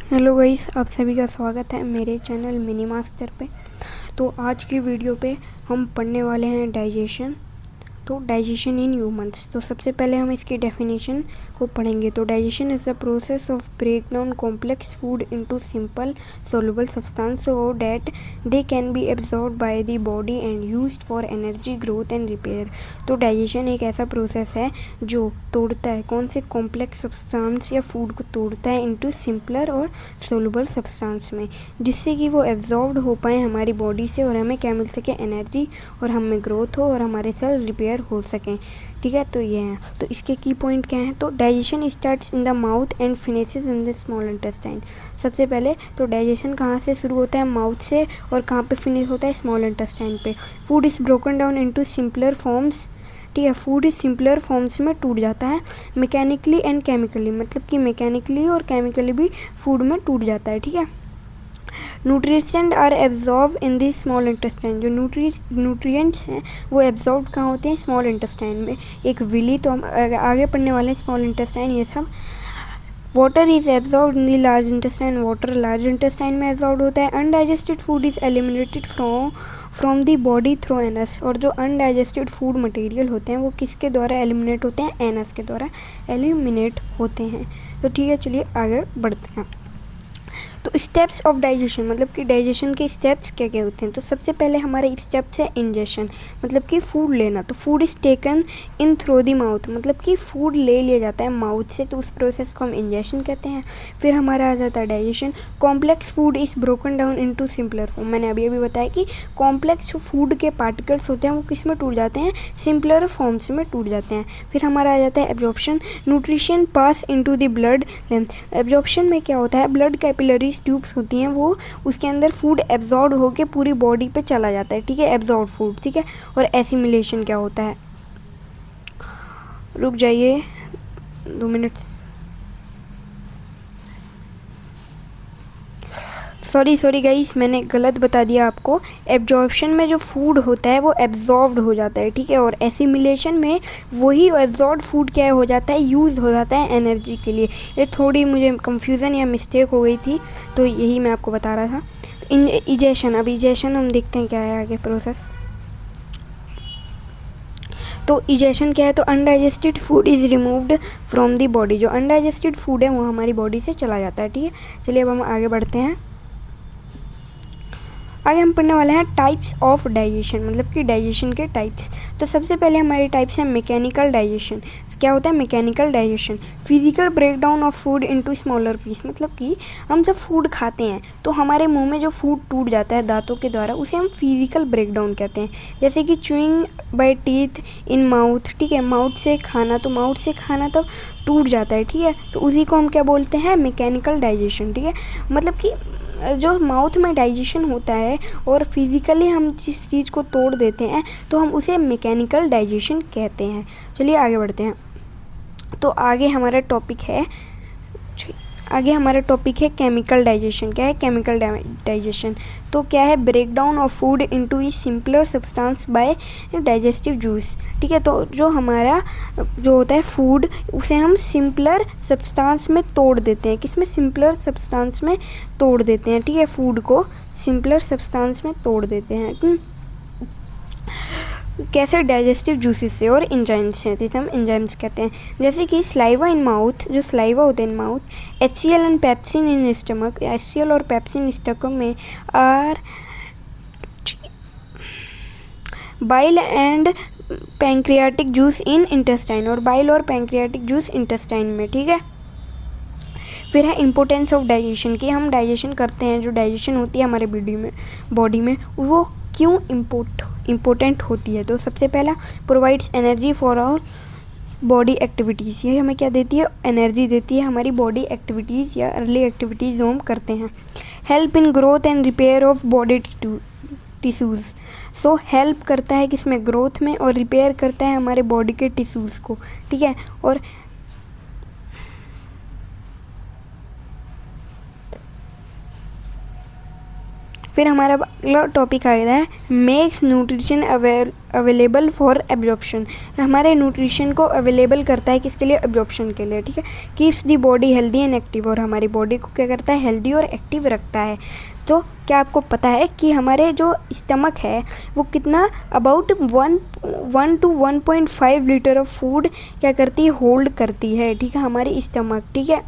Hello guys, आप सभी का स्वागत है मेरे चैनल मिनी मास्टर पे। तो आज की वीडियो पे हम पढ़ने वाले हैं डाइजेशन। तो डाइजेशन इन ह्यूमंस। तो सबसे पहले हम इसकी डेफिनेशन को पढ़ेंगे। तो digestion is the process of break down complex food into simple soluble substance so that they can be absorb by the body and used for energy growth and repair. तो digestion एक ऐसा process है जो तोड़ता है कौन से complex substance या फूड को तोड़ता है इनटू सिंपलर और सोलुबल सब्सटेंस में, जिससे कि वो एब्जॉर्ब हो पाए हमारी बॉडी से और हमें क्या मिल सके, एनर्जी, और हमें ग्रोथ हो और हमारे सेल रिपेयर हो सकें। ठीक है, तो ये है। तो इसके की पॉइंट क्या हैं? तो digestion starts in the mouth and finishes in the small intestine. सबसे पहले तो डाइजेशन कहाँ से शुरू होता है? माउथ से। और कहाँ पे फिनिश होता है? स्मॉल इंटेस्टाइन पे। Food is broken down into simpler forms. ठीक है, फूड इज सिंपलर फॉर्म्स में टूट जाता है मैकेनिकली एंड केमिकली, मतलब कि मैकेनिकली और केमिकली भी फूड में टूट जाता है। ठीक है, nutrients are absorb in the small intestine. जो न्यूट्रिएंट्स हैं वो एब्जॉर्ब कहाँ होते हैं? स्मॉल इंटेस्टाइन में। एक विली, तो हम आगे पढ़ने वाले हैं स्मॉल इंटेस्टाइन ये सब। Water is absorb in the large intestine. Water large intestine में एब्जॉर्ब होता है। Undigested food is eliminated from the body through anus. और जो अनडाइजेस्टेड फूड मटेरियल होते हैं वो किसके द्वारा एलिमिनेट होते हैं? एनस के द्वारा एलिमिनेट होते हैं। तो ठीक है, चलिए आगे बढ़ते हैं। तो स्टेप्स ऑफ डाइजेशन, मतलब कि डाइजेशन के स्टेप्स क्या क्या होते हैं? तो सबसे पहले हमारे स्टेप्स है इंजेशन, मतलब कि फूड लेना। तो food is taken in through the mouth, मतलब कि फूड ले लिया जाता है माउथ से, तो उस प्रोसेस को हम इंजेशन कहते हैं। फिर हमारा आ जाता है digestion. Complex food is broken down into simpler form. मैंने अभी बताया कि कॉम्प्लेक्स फूड के पार्टिकल्स होते हैं वो किस में टूट जाते हैं? सिंपलर फॉर्म्स में टूट जाते हैं। फिर हमारा आ जाता है absorption. Nutrition pass into the blood. Absorption में क्या होता है? ब्लड कैपिलरीज ट्यूब्स होती हैं, वो उसके अंदर फूड एब्जॉर्ब होकर पूरी बॉडी पे चला जाता है। ठीक है, एब्जॉर्ब फूड। ठीक है, और एसिमिलेशन क्या होता है? रुक जाइए 2 मिनट। सॉरी गाइस, मैंने गलत बता दिया आपको। एब्जॉर्प्शन में जो फूड होता है वो एब्जॉर्ब्ड हो जाता है। ठीक है, और एसिमिलेशन में वही एब्जॉर्ब्ड फूड क्या हो जाता है? यूज़ हो जाता है एनर्जी के लिए। ये थोड़ी मुझे कंफ्यूजन या मिस्टेक हो गई थी, तो यही मैं आपको बता रहा था। इजेशन, अब इजेशन हम देखते हैं क्या है आगे प्रोसेस। तो इजेशन क्या है? तो undigested food is removed from the body. जो अनडाइजेस्टेड फूड है वो हमारी बॉडी से चला जाता है। ठीक है, चलिए अब हम आगे बढ़ते हैं। आगे हम पढ़ने वाले हैं टाइप्स ऑफ डाइजेशन, मतलब कि डाइजेशन के टाइप्स। तो सबसे पहले हमारे टाइप्स हैं मैकेनिकल डाइजेशन। क्या होता है mechanical digestion? Physical breakdown of food into smaller piece, मतलब कि हम जब फूड खाते हैं तो हमारे मुंह में जो फूड टूट जाता है दांतों के द्वारा, उसे हम फिजिकल ब्रेकडाउन कहते हैं। जैसे कि chewing by teeth in mouth. ठीक है, माउथ से खाना, तो माउथ से खाना तो टूट जाता है। ठीक है, तो उसी को हम क्या बोलते हैं? Mechanical digestion. ठीक है, मतलब कि जो माउथ में डाइजेशन होता है और फिज़िकली हम जिस चीज़ को तोड़ देते हैं तो हम उसे मैकेनिकल डाइजेशन कहते हैं। चलिए आगे बढ़ते हैं। तो आगे हमारा टॉपिक है केमिकल डाइजेशन। क्या है केमिकल डाइजेशन? तो क्या है? Breakdown of food into E simpler substance by digestive juice. ठीक है, तो जो हमारा जो होता है फूड, उसे हम सिंपलर सब्सटेंस में तोड़ देते हैं। किस में? सिंपलर सब्सटेंस में तोड़ देते हैं। ठीक है, फूड को सिंपलर सब्सटेंस में तोड़ देते हैं। कैसे? डाइजेस्टिव जूसेस से और एंजाइम्स से, जिसे हम एंजाइम्स कहते हैं। जैसे कि स्लाइवा इन माउथ, जो स्लाइवा होते हैं in mouth, HCl and pepsin in stomach. HCl और पेप्सिन स्टमक में are bile and pancreatic juice in intestine, और बाइल और पैंक्रियाटिक जूस इंटेस्टाइन में। ठीक है, फिर है इम्पोर्टेंस ऑफ डाइजेशन, कि हम डाइजेशन करते हैं, जो डाइजेशन होती है हमारे बॉडी में वो क्यों इम्पोर्टेंट होती है? तो सबसे पहला, provides energy for our body activities. ये हमें क्या देती है? एनर्जी देती है हमारी बॉडी एक्टिविटीज़ या अर्ली एक्टिविटीज़ जो हम करते हैं। Help in growth and repair of body tissues. So help करता है किसमें? ग्रोथ में, और रिपेयर करता है हमारे बॉडी के टिश्यूज़ को। ठीक है, और फिर हमारा अगला टॉपिक आ गया है makes nutrition available for absorption. हमारे न्यूट्रिशन को अवेलेबल करता है किसके लिए? एब्जॉर्प्शन के लिए, ठीक है। Keeps the body healthy and active, और हमारी बॉडी को क्या करता है? हेल्दी और एक्टिव रखता है। तो क्या आपको पता है कि हमारे जो स्टमक है वो कितना about 1 to 1.5 litre of food क्या करती है? होल्ड करती है, ठीक है, हमारी स्टमक, ठीक है।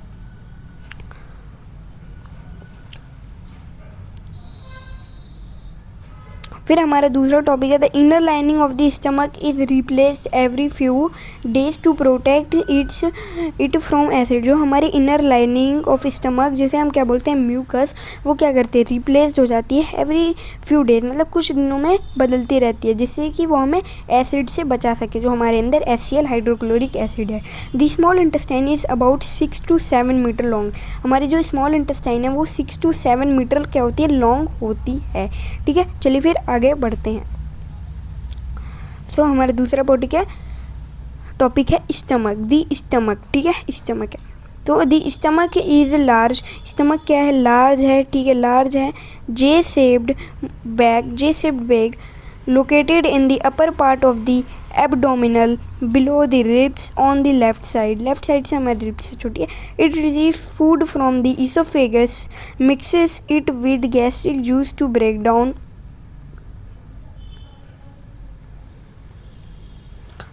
फिर हमारा दूसरा टॉपिक है the inner lining of the stomach is replaced every few days to protect it from acid. जो हमारी इनर लाइनिंग ऑफ स्टमक, जिसे हम क्या बोलते हैं? म्यूकस, वो क्या करती है? रिप्लेस्ड हो जाती है एवरी फ्यू डेज, मतलब कुछ दिनों में बदलती रहती है, जिससे कि वो हमें एसिड से बचा सके, जो हमारे अंदर HCl हाइड्रोक्लोरिक एसिड है। The small intestine is about 6 to 7 metre long. हमारी जो स्मॉल इंटेस्टाइन है वो 6 to 7 मीटर क्या होती है? लॉन्ग होती है, ठीक है। चलिए फिर आगे बढ़ते हैं। सो हमारा दूसरा टॉपिक है स्टमक, दी स्टमक, ठीक है, स्टमक है। तो the stomach is large, stomach क्या है? लार्ज है, ठीक है, लार्ज है। J shaped bag located in the upper part of the abdominal below the ribs on the left side से हमारी रिब्स से छोटी है। It receive food from the oesophagus, mixes it with gastric juice to break down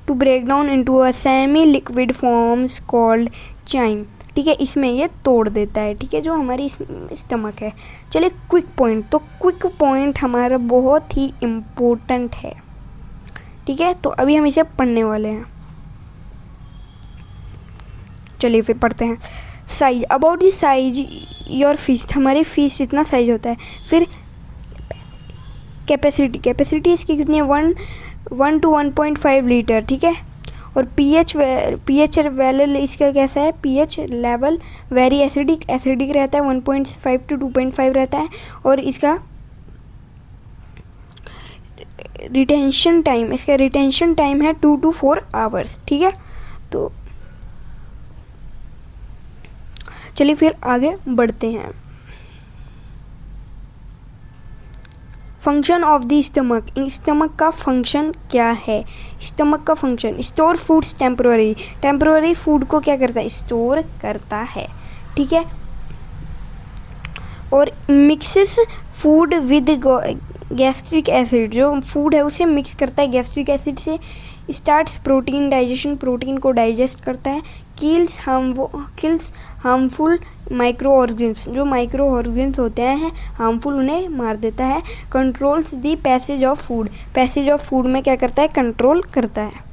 into a semi liquid forms called chyme, ठीक है। इसमें ये तोड़ देता है, ठीक है, जो हमारी स्टमक है। चलिए क्विक पॉइंट, तो क्विक पॉइंट हमारा बहुत ही इम्पोर्टेंट है, ठीक है। तो अभी हम इसे पढ़ने वाले हैं। चलिए फिर पढ़ते हैं। Size, about the size your fist, हमारी फिस्ट इतना साइज होता है। फिर कैपेसिटी इसकी कितनी है? 1 to 1.5 लीटर, ठीक है। और पीएच लेवल इसका कैसा है? पीएच लेवल वेरी एसिडिक रहता है, 1.5 to 2.5 रहता है। और इसका रिटेंशन टाइम है 2 to 4 आवर्स, ठीक है। तो चलिए फिर आगे बढ़ते हैं। फंक्शन ऑफ द स्टमक का फंक्शन क्या है? स्टमक का function, store foods temporary food को क्या करता है? स्टोर करता है, ठीक है। और mixes food with gastric acid, जो फूड है उसे मिक्स करता है गैस्ट्रिक एसिड से। स्टार्ट्स प्रोटीन डाइजेशन, प्रोटीन को डाइजेस्ट करता है। किल्स हार्मफुल माइक्रो ऑर्गेनिम्स, जो माइक्रो ऑर्गेनिम्स होते हैं हार्मफुल, उन्हें मार देता है। Controls the passage of food में क्या करता है? कंट्रोल करता है।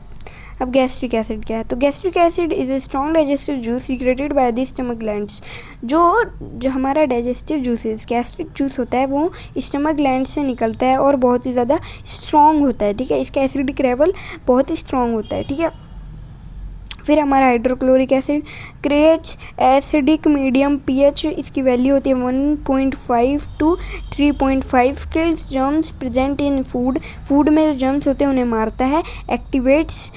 अब गैस्ट्रिक एसिड क्या है? तो gastric acid is a strong digestive juice secreted by the stomach glands. जो हमारा डाइजेस्टिव जूसेस गैस्ट्रिक जूस होता है वो स्टमक ग्लैंड से निकलता है और बहुत ही ज़्यादा स्ट्रॉन्ग होता है, ठीक है। इसका एसिडिक लेवल बहुत ही स्ट्रॉन्ग होता है, ठीक है। फिर हमारा hydrochloric acid creates acidic medium pH, इसकी वैल्यू होती है 1.5 to 3.5। Kills germs present in food में जो जर्म्स होते हैं उन्हें मारता है। एक्टिवेट्स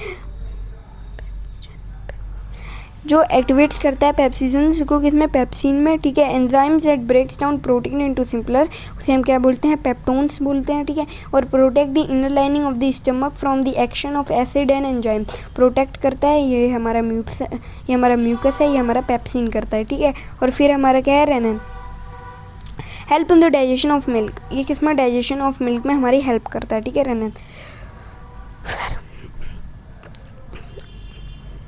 करता है पेप्सिन्स को, किसमें? पेप्सिन में, ठीक है। Enzymes that breaks down protein into simpler, उसे हम क्या बोलते हैं? पेप्टोन्स बोलते हैं, ठीक है। और protect the inner lining of the stomach from the action of acid and enzyme, protect करता है। ये हमारा म्यूकस है, ये हमारा पेप्सिन करता है, ठीक है। और फिर हमारा क्या है? Rennin. Help in the digestion of milk, ये किसमें? डाइजेशन ऑफ मिल्क में हमारी हेल्प करता है, ठीक है, renin.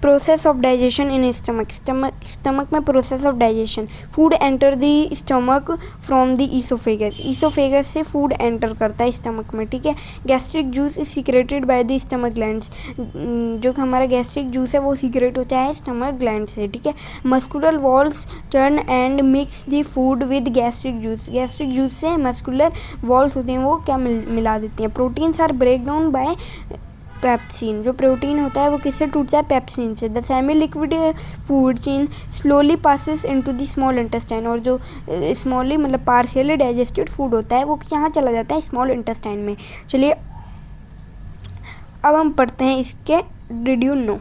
Process of digestion in stomach में process of digestion, food enter the stomach from the oesophagus से फूड एंटर करता है स्टमक में, ठीक है। Gastric juice is secreted by the stomach glands, जो हमारा गैस्ट्रिक जूस है वो सीक्रेट होता है स्टमक ग्लैंड से, ठीक है। Muscular walls turn and mix the food with gastric juice से मस्कुलर वॉल्स होते हैं वो क्या मिला देती हैं। Proteins are break down by pepsin, जो प्रोटीन होता है वो किससे टूटता है? पेप्सिन से। The semi liquid food chain slowly passes into the small intestine, और जो स्मॉली मतलब पार्शियली डाइजेस्टेड फूड होता है वो यहाँ चला जाता है? स्मॉल इंटेस्टाइन में। चलिए अब हम पढ़ते हैं इसके डिड यू नो।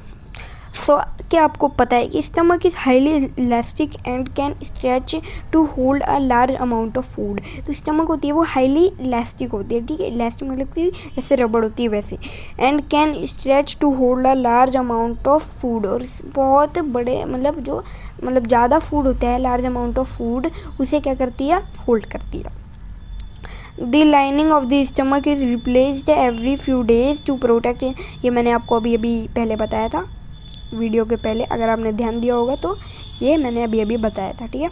सो क्या आपको पता है कि stomach is highly elastic and can stretch to hold a large amount of food. तो स्टमक होती है वो हाईली इलास्टिक होती है, ठीक है, इलास्टिक मतलब कि जैसे रबड़ होती है वैसे, and can stretch to hold a large amount of food, और बहुत बड़े मतलब ज़्यादा फूड होता है, लार्ज अमाउंट ऑफ फूड, उसे क्या करती है, होल्ड करती है। The lining of the stomach is replaced every few days to protect, ये मैंने आपको अभी पहले बताया था वीडियो के पहले, अगर आपने ध्यान दिया होगा तो ये मैंने अभी बताया था, ठीक है।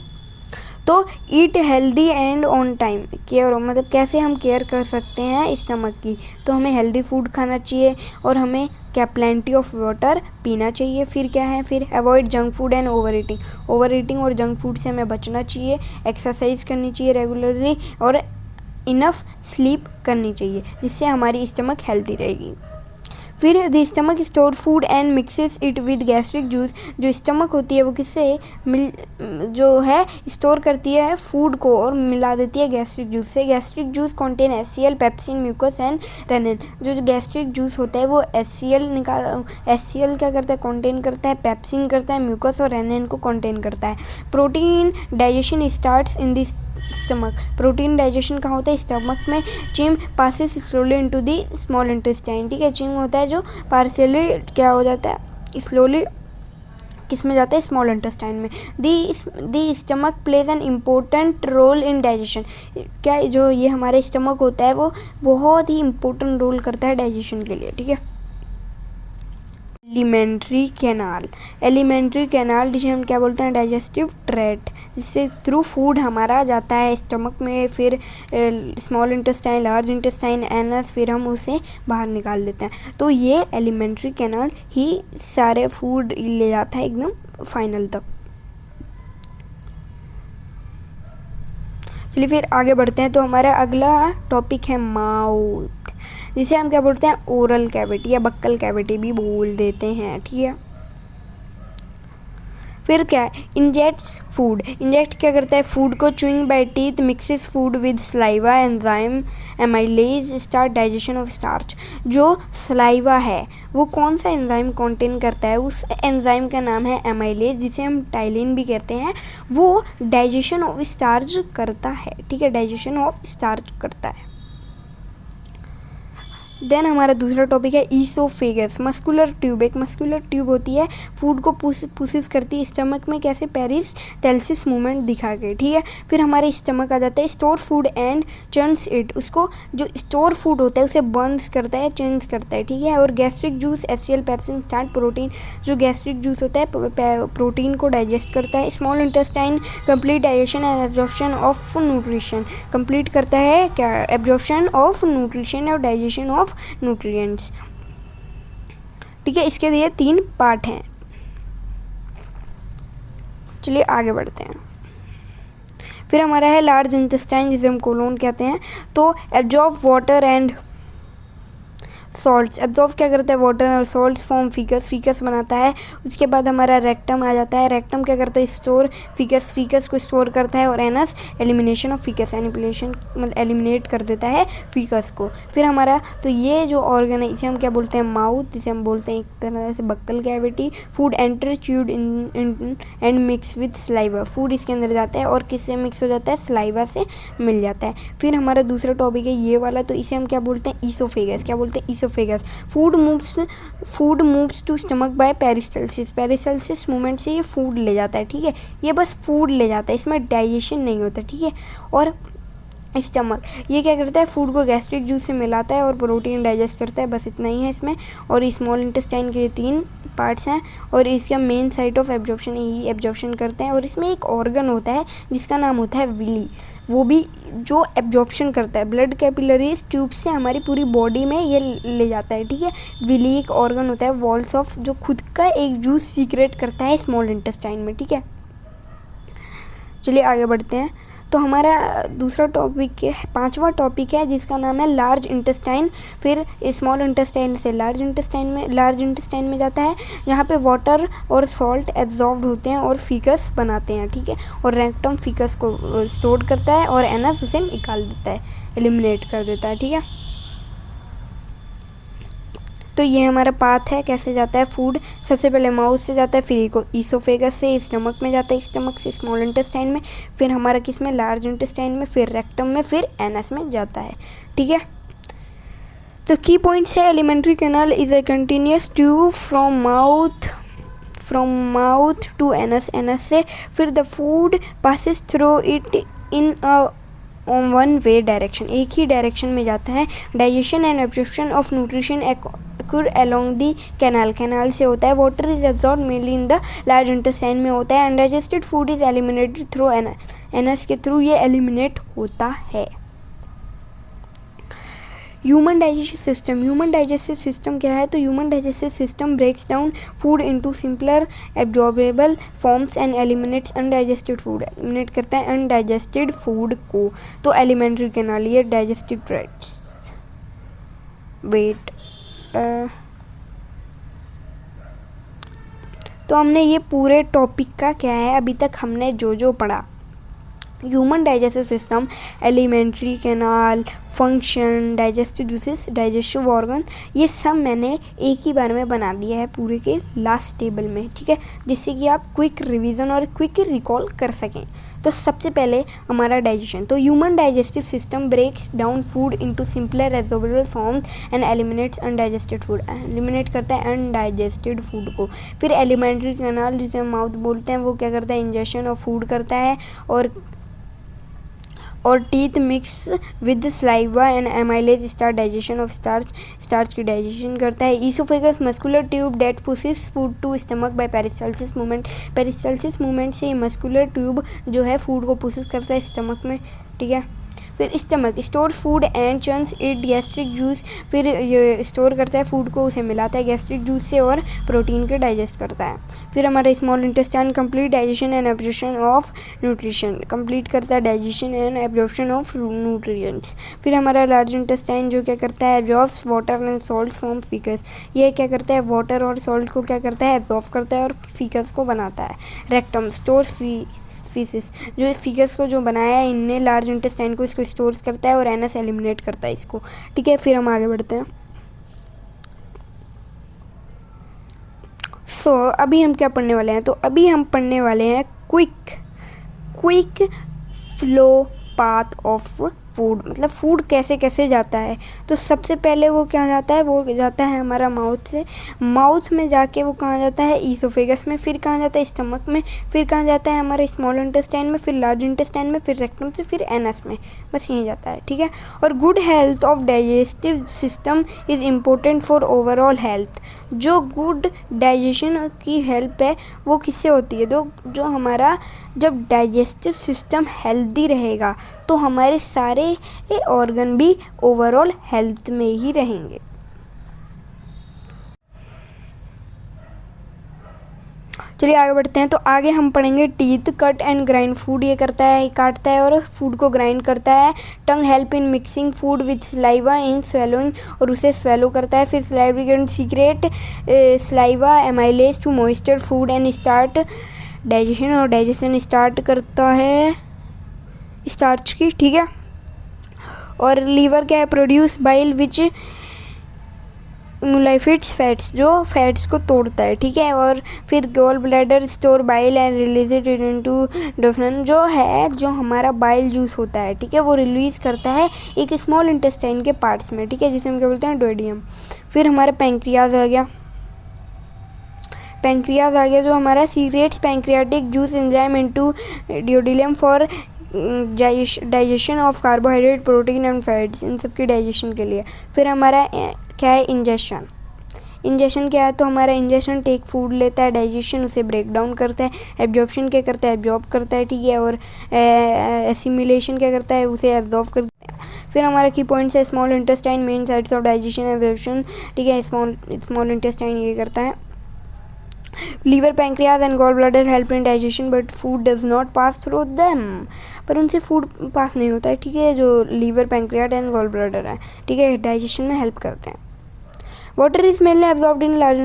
तो eat healthy and on time, care मतलब कैसे हम केयर कर सकते हैं स्टमक की, तो हमें हेल्दी फूड खाना चाहिए और हमें क्या, प्लेंटी ऑफ वाटर पीना चाहिए। फिर क्या है, फिर avoid junk food and over eating और जंक फूड से हमें बचना चाहिए। एक्सरसाइज करनी चाहिए रेगुलरली और इनफ स्लीप करनी चाहिए, जिससे हमारी स्टमक हेल्दी रहेगी। फिर the stomach store food and mixes it with gastric juice, जो स्टमक होती है वो किससे जो है स्टोर करती है फूड को और मिला देती है गैस्ट्रिक जूस से। Gastric juice contain HCl, pepsin, mucus and rennin. जो गैस्ट्रिक जूस होता है वो HCl क्या करता है, कंटेन करता है, पेप्सिन करता है, म्यूकस और रेनिन को कंटेन करता है। Protein digestion starts in this stomach, protein digestion कहाँ होता है, स्टमक में। Chyme passes slowly into the small intestine, ठीक है, चिम होता है जो पार्शियली क्या हो जाता है, स्लोली किस में जाता है, स्मॉल इंटेस्टाइन में। The stomach plays an important role in digestion, क्या जो ये हमारे स्टमक होता है वो बहुत ही इम्पोर्टेंट रोल करता है डाइजेशन के लिए, ठीक है। एलिमेंट्री कैनाल जिसे हम क्या बोलते हैं, डाइजेस्टिव ट्रैक्ट, जिससे थ्रू फूड हमारा जाता है स्टमक में, फिर small intestine, large intestine, anus, फिर हम उसे बाहर निकाल देते हैं। तो ये एलिमेंट्री कैनाल ही सारे फूड ले जाता है एकदम फाइनल तक। चलिए फिर आगे बढ़ते हैं। तो हमारा अगला टॉपिक है माउथ, जिसे हम क्या बोलते हैं, ओरल कैविटी या बक्कल कैविटी भी बोल देते हैं, ठीक है। फिर क्या है, इंजेक्ट्स फूड, इंजेक्ट क्या करता है फूड को, chewing by teeth, mixes food with saliva, enzyme amylase start digestion of starch. जो सलाइवा है वो कौन सा एंजाइम कंटेन करता है, उस एंजाइम का नाम है एमाइलेज, जिसे हम टाइलिन भी कहते हैं। वो डाइजेशन ऑफ स्टार्च करता है, ठीक है, डाइजेशन ऑफ स्टार्च करता है। देन हमारा दूसरा टॉपिक है ईसोफेगस, मस्कुलर ट्यूब। एक मस्कुलर ट्यूब होती है, फूड को पुशेस करती है स्टमक में, कैसे, पेरिस्टाल्सिस मूवमेंट दिखा के, ठीक है। फिर हमारे स्टमक आ जाता है, store food and churns it, उसको जो स्टोर फूड होता है उसे बर्न्स करता है, चर्न्स करता है, ठीक है। और gastric juice, HCl, pepsin, start protein, जो गैस्ट्रिक जूस होता है प्रोटीन को डाइजेस्ट करता है। Small intestine complete digestion and absorption of nutrition, complete करता है क्या, एब्जॉर्प्शन ऑफ न्यूट्रिशन और डाइजेशन ऑफ न्यूट्रिएंट्स, ठीक है। इसके लिए 3 पार्ट हैं। चलिए आगे बढ़ते हैं। फिर हमारा है लार्ज इंटेस्टाइन, जिसे हम कोलोन कहते हैं। तो absorb water and salts, absorb क्या करता है, वाटर और सॉल्ट्स, फॉर्म फीकस बनाता है। उसके बाद हमारा रेक्टम आ जाता है, रेक्टम क्या करता है, स्टोर फीकस को स्टोर करता है। और एनस एलिमिनेशन ऑफ फीकस, एनिपुलेशन मतलब एलिमिनेट कर देता है फीकस को। फिर हमारा तो ये जो ऑर्गन है इसे हम क्या बोलते हैं, माउथ, जिसे हम बोलते हैं एक तरह से buccal cavity. Food enter chewed in and mix with saliva, food इसके अंदर जाता है और किससे मिक्स हो जाता है, सलाइवा से मिल जाता है। फिर हमारा दूसरा टॉपिक है ये वाला, तो इसे हम क्या बोलते हैं, ईसोफेगस, क्या बोलते हैं, oesophagus. Food moves to stomach by peristalsis movement से ये फूड ले जाता है, ठीक है। ये बस फूड ले जाता है, इसमें डाइजेशन नहीं होता, ठीक है। और स्टमक ये क्या करता है, फूड को गैस्ट्रिक जूस से मिलाता है और प्रोटीन डाइजेस्ट करता है, बस इतना ही है इसमें। और स्मॉल इंटेस्टाइन के 3 पार्ट्स हैं और इसका main site of absorption he absorption करते हैं। और इसमें एक ऑर्गन होता है जिसका नाम होता है विली, वो भी जो एब्जॉर्प्शन करता है ब्लड कैपिलरीज ट्यूब से हमारी पूरी बॉडी में ये ले जाता है, ठीक है। विली एक ऑर्गन होता है वॉल्स ऑफ, जो खुद का एक जूस सीक्रेट करता है स्मॉल इंटेस्टाइन में, ठीक है। चलिए आगे बढ़ते हैं। तो हमारा दूसरा टॉपिक है, 5वां टॉपिक है, जिसका नाम है लार्ज इंटेस्टाइन। फिर स्मॉल इंटेस्टाइन से लार्ज इंटेस्टाइन में जाता है, यहाँ पे वाटर और सॉल्ट एब्जॉर्ब होते हैं और फीकस बनाते हैं, ठीक है। और रेक्टम फीकस को स्टोर करता है और एनस उसे निकाल देता है, एलिमिनेट कर देता है, ठीक है। तो ये हमारा पाथ है, कैसे जाता है फूड, सबसे पहले माउथ से जाता है, फिर ईसोफेगस से स्टमक में जाता है, स्टमक से स्मॉल इंटेस्टाइन में, फिर हमारा किस में, लार्ज इंटेस्टाइन में, फिर रेक्टम में, फिर एनस में जाता है। ठीक है, तो की पॉइंट्स है, elementary canal is a continuous tube from mouth to anus, anus से फिर the food passes through it in a one way direction, एक ही डायरेक्शन में जाता है। Digestion and absorption of nutrition occur along the canal, canal से होता है। Water is absorb mainly in the large intestine में होता है। Undigested food is eliminated through anus के थ्रू ये एलिमिनेट होता है। ह्यूमन डाइजेस्टिव सिस्टम क्या है, तो human digestive system breaks down food into simpler absorbable forms and eliminates undigested food, eliminate करता है अनडाइजेस्टेड फूड को। तो एलिमेंट्री कैनाल, ये डाइजेस्टिव ट्रैक्ट्स, वेट तो हमने ये पूरे टॉपिक का क्या है अभी तक हमने जो पढ़ा, human digestive system, alimentary canal, function, digestive juices, digestive organ, ये सब मैंने एक ही बार में बना दिया है पूरे के लास्ट टेबल में। ठीक है, जिससे कि आप क्विक रिवीजन और क्विक रिकॉल कर सकें। तो सबसे पहले हमारा डाइजेशन, तो human digestive system breaks down food into simpler absorbable forms and eliminates undigested food, eliminate करता है अनडाइजेस्टेड फूड को। फिर एलिमेंट्री कैनाल, जिसे हम माउथ बोलते हैं, वो क्या करता है, इंजेक्शन ऑफ फूड करता है और teeth mix with saliva and amylase start digestion of starch की डाइजेशन करता है। Oesophagus muscular tube that pushes food to stomach by peristalsis movement से मस्कुलर ट्यूब जो है फूड को पुशेस करता है स्टमक में। ठीक है, फिर stomach store food and chance it gastric juice, फिर ये स्टोर करता है फूड को, उसे मिलाता है गैस्ट्रिक जूस से और प्रोटीन के डाइजेस्ट करता है। फिर हमारा small intestine complete digestion and absorption of nutrition, complete करता है digestion and absorption of nutrients. फिर हमारा लार्ज इंटेस्टाइन जो क्या करता है, absorbs water and salt from faeces, ये क्या करता है, वाटर और सॉल्ट को क्या करता है, एब्जॉर्ब करता है और फीकस को बनाता है। रेक्टम स्टोर फीसिस, जो फीकस को जो बनाया है इनने लार्ज इंटेस्टाइन को, इसको स्टोर करता है और एनस एलिमिनेट करता है इसको। ठीक है, फिर हम आगे बढ़ते हैं। अभी हम क्या पढ़ने वाले हैं, तो अभी हम पढ़ने वाले हैं quick flow path of food, मतलब फूड कैसे कैसे जाता है। तो सबसे पहले वो क्या जाता है, वो जाता है हमारा माउथ से, माउथ में जाके वो कहाँ जाता है, ईसोफेगस में, फिर कहाँ जाता है, स्टमक में, फिर कहाँ जाता है, हमारे स्मॉल इंटेस्टाइन में, फिर लार्ज इंटेस्टाइन में, फिर रेक्टम से, फिर एनस में, बस यहीं जाता है। ठीक है, और good health of digestive system is important for overall health. जो गुड डाइजेशन की हेल्प है वो किससे होती है, जो हमारा जब डाइजेस्टिव सिस्टम हेल्दी रहेगा तो हमारे सारे ऑर्गन भी ओवरऑल हेल्थ में ही रहेंगे। चलिए आगे बढ़ते हैं। तो आगे हम पढ़ेंगे teeth, cut and grind food, ये करता है, काटता है और फूड को ग्राइंड करता है। Tongue help in mixing food with saliva in swallowing, और उसे स्वेलो करता है। फिर saliva secrete saliva amylase to moisture food and start digestion, और डाइजेशन स्टार्ट करता है स्टार्च की। ठीक है, और लीवर क्या है, produce bile which emulsifies fats, जो फैट्स को तोड़ता है। ठीक है, और फिर gall bladder store bile and release it into duodenum, जो है जो हमारा बाइल जूस होता है, ठीक है, वो रिलीज करता है एक स्मॉल इंटेस्टाइन के पार्ट्स में। ठीक है, जिसे हम क्या बोलते हैं, डोइडियम। फिर हमारा पैंक्रियाज आ गया, जो हमारा secrets pancreatic juice enzyme into duodenum for digestion of carbohydrate, protein and fats, इन सब की डाइजेशन के लिए। फिर हमारा क्या है, इंजेक्शन क्या है, तो हमारा इंजेक्शन टेक फूड लेता है, डाइजेशन उसे ब्रेक डाउन करता है, एब्जॉर्प्शन क्या करता है, एब्जॉर्ब करता है। ठीक है, और एसिमिलेशन क्या करता है, उसे एब्जॉर्ब करता है। फिर हमारा की पॉइंट्स है, small intestine main sites of digestion absorption. ठीक है, स्मॉल इंटेस्टाइन ये करता है। Liver, pancreas and gall bladder help in digestion but food does not pass through them, पर उनसे फूड पास नहीं होता है। ठीक है, जो liver, pancreas and gall bladder है, ठीक है, डाइजेशन में हेल्प करते हैं। Water is mainly absorbed in large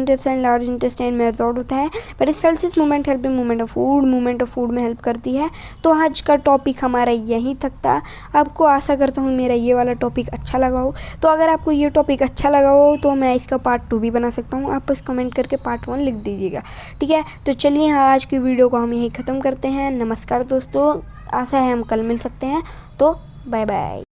intestine में एब्जॉर्ब होता है, peristalsis movement help in movement of food में हेल्प करती है। तो आज का टॉपिक हमारा यहीं तक था। आपको आशा करता हूँ मेरा ये वाला टॉपिक अच्छा लगा हो। तो अगर आपको ये टॉपिक अच्छा लगा हो तो मैं इसका पार्ट 2 भी बना सकता हूँ। आप बस कमेंट करके पार्ट 1 लिख दीजिएगा, ठीक है। तो चलिए आज की वीडियो को हम यहीं ख़त्म करते हैं। नमस्कार दोस्तों, आशा है हम कल मिल सकते हैं। तो बाय बाय।